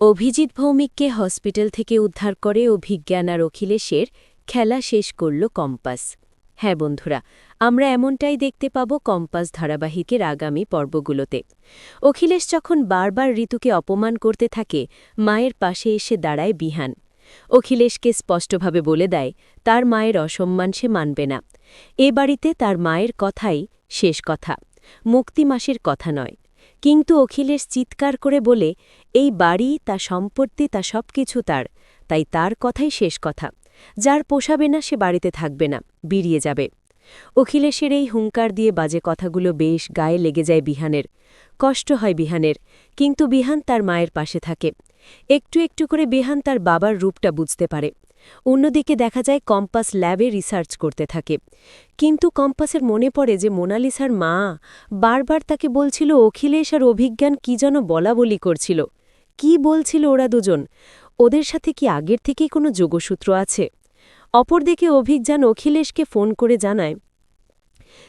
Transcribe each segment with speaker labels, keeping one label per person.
Speaker 1: Abhijit ভৌমিককে hospital থেকে উদ্ধার করে অভিজ্ঞান আর অখিলেশের খেলা শেষ করল কম্পাস। হ্যাঁ বন্ধুরা, আমরা এমনটাই দেখতে পাব কম্পাস ধারাবাহিকের আগামী পর্বগুলোতে। অখিলেশ যখন বারবার ঋতুকে অপমান করতে থাকে, মায়ের পাশে এসে দাঁড়ায় বিহান। অখিলেশকে স্পষ্টভাবে বলে দেয় তার মায়ের অসম্মান সে মানবে না। এ বাড়িতে তার মায়ের কথাই শেষ কথা, মুক্তি মাসের কথা নয়। কিন্তু অখিলেশ চিৎকার করে বলে এই বাড়ি, তা সম্পত্তি, তা সবকিছু তার, তাই তার কথাই শেষ কথা। যার পোষাবে না সে বাড়িতে থাকবে না, বেরিয়ে যাবে। অখিলেশের এই হুঙ্কার দিয়ে বাজে কথাগুলো বেশ গায়ে লেগে যায় বিহানের। কষ্ট হয় বিহানের, কিন্তু বিহান তার মায়ের পাশে থাকে। একটু একটু করে বিহান তার বাবার রূপটা বুঝতে পারে। অন্যদিকে দেখা যায় কম্পাস ল্যাবে রিসার্চ করতে থাকে। কিন্তু কম্পাসের মনে পড়ে যে মোনালিসার মা বারবার তাকে বলছিল অখিলেশ আর অভিজ্ঞান কি যেন বলাবলি করছিল। কি বলছিল ওরা দুজন? ওদের সাথে কি আগের থেকেই কোনো যোগসূত্র আছে? অপরদিকে অভিজ্ঞান অখিলেশকে ফোন করে জানায়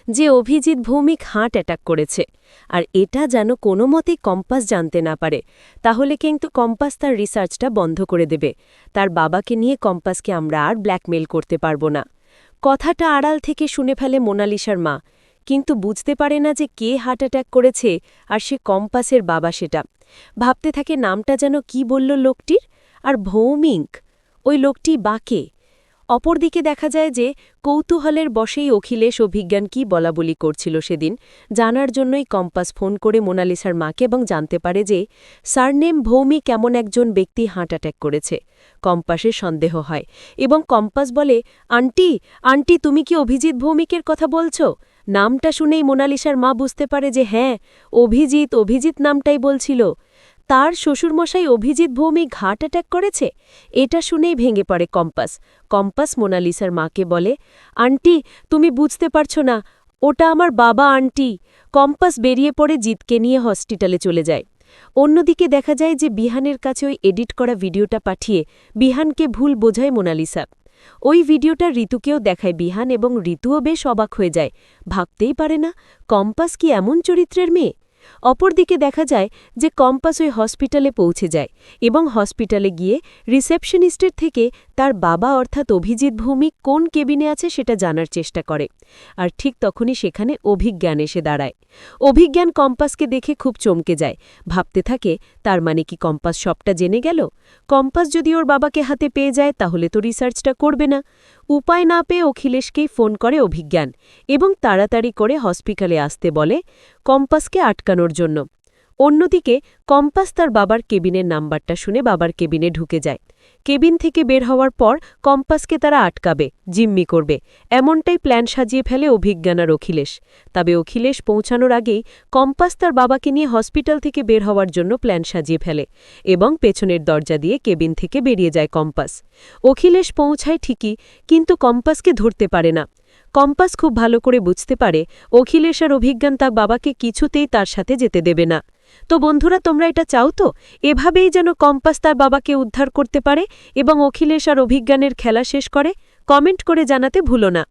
Speaker 1: যে অভিজিৎ ভৌমিক হার্ট অ্যাটাক করেছে, আর এটা যেন কোনো মতেই কম্পাস জানতে না পারে। তাহলে কিন্তু কম্পাস তার রিসার্চটা বন্ধ করে দেবে। তার বাবাকে নিয়ে কম্পাসকে আমরা আর ব্ল্যাকমেইল করতে পারব না। কথাটা আড়াল থেকে শুনে ফেলে মোনালিসার মা, কিন্তু বুঝতে পারে না যে কে হার্ট অ্যাটাক করেছে আর সে কম্পাসের বাবা। সেটা ভাবতে থাকে নামটা যেন কি বলল লোকটির, আর ভৌমিক ওই লোকটি বাকে। অপরদিকে দেখা যায় যে কৌতূহলের বশেই অখিলেশ অভিজ্ঞান কি বলাবলি করছিল সেদিন জানার জন্যই কম্পাস ফোন করে মোনালিসার মাকে এবং জানতে পারে যে সারনেম ভৌমিক এমন একজন ব্যক্তি হার্ট অ্যাটাক করেছে। কম্পাসের সন্দেহ হয় এবং কম্পাস বলে, আন্টি আন্টি তুমি কি অভিজিৎ ভৌমিকের কথা বলছ? নামটা শুনেই মোনালিসার মা বুঝতে পারে যে হ্যাঁ, অভিজিৎ অভিজিৎ নামটাই বলছিল। তার শ্বশুরমশাই অভিজিৎ ভৌমিক হার্ট অ্যাটাক করেছে। এটা শুনেই ভেঙে পড়ে কম্পাস। কম্পাস মোনালিসার মাকে বলে, আন্টি তুমি বুঝতে পারছো না, ওটা আমার বাবা আন্টি। কম্পাস বেরিয়ে পড়ে জিতকে নিয়ে হসপিটালে চলে যায়। অন্যদিকে দেখা যায় যে বিহানের কাছে ওই এডিট করা ভিডিওটা পাঠিয়ে বিহানকে ভুল বোঝায় মোনালিসা। ওই ভিডিওটা ঋতুকেও দেখায় বিহান এবং ঋতুও বেশ অবাক হয়ে যায়। ভাবতেই পারে না কম্পাস কি এমন চরিত্রের মেয়ে। অপরদিকে দেখা যায় যে কম্পাস ওই হসপিটালে পৌঁছে যায় এবং হসপিটালে গিয়ে রিসেপশনিস্টের থেকে তার বাবা অর্থাৎ অভিজিৎ ভৌমিক কোন কেবিনে আছে সেটা জানার চেষ্টা করে। আর ঠিক তখনই সেখানে অভিজ্ঞান এসে দাঁড়ায়। অভিজ্ঞান কম্পাসকে দেখে খুব চমকে যায়। ভাবতে থাকে তার মানে কি কম্পাস সবটা জেনে গেল? কম্পাস যদি ওর বাবাকে হাতে পেয়ে যায় তাহলে তো রিসার্চটা করবে না। উপায় না পেয়ে অখিলেশকেই ফোন করে অভিজ্ঞান এবং তাড়াতাড়ি করে হসপিটালে আসতে বলে কম্পাসকে আটকানোর জন্য। অন্যদিকে কম্পাস তার বাবার কেবিনের নাম্বারটা শুনে বাবার কেবিনে ঢুকে যায়। কেবিন থেকে বের হওয়ার পর কম্পাসকে তারা আটকাবে, জিম্মি করবে, এমনটাই প্ল্যান সাজিয়ে ফেলে অভিজ্ঞান আর অখিলেশ। তবে অখিলেশ পৌঁছানোর আগেই কম্পাস তার বাবাকে নিয়ে হসপিটাল থেকে বের হওয়ার জন্য প্ল্যান সাজিয়ে ফেলে এবং পেছনের দরজা দিয়ে কেবিন থেকে বেরিয়ে যায় কম্পাস। অখিলেশ পৌঁছায় ঠিকই, কিন্তু কম্পাসকে ধরতে পারে না। কম্পাস খুব ভালো করে বুঝতে পারে অখিলেশ আর অভিজ্ঞান তার বাবাকে কিছুতেই তার সাথে যেতে দেবে না। তো বন্ধুরা, তোমরা এটা চাও তো এভাবেই যেন কম্পাস তার বাবাকে উদ্ধার করতে পারে এবং অখিলেশ আর অভিজ্ঞানের খেলা শেষ করে? কমেন্ট করে জানাতে ভুলো না।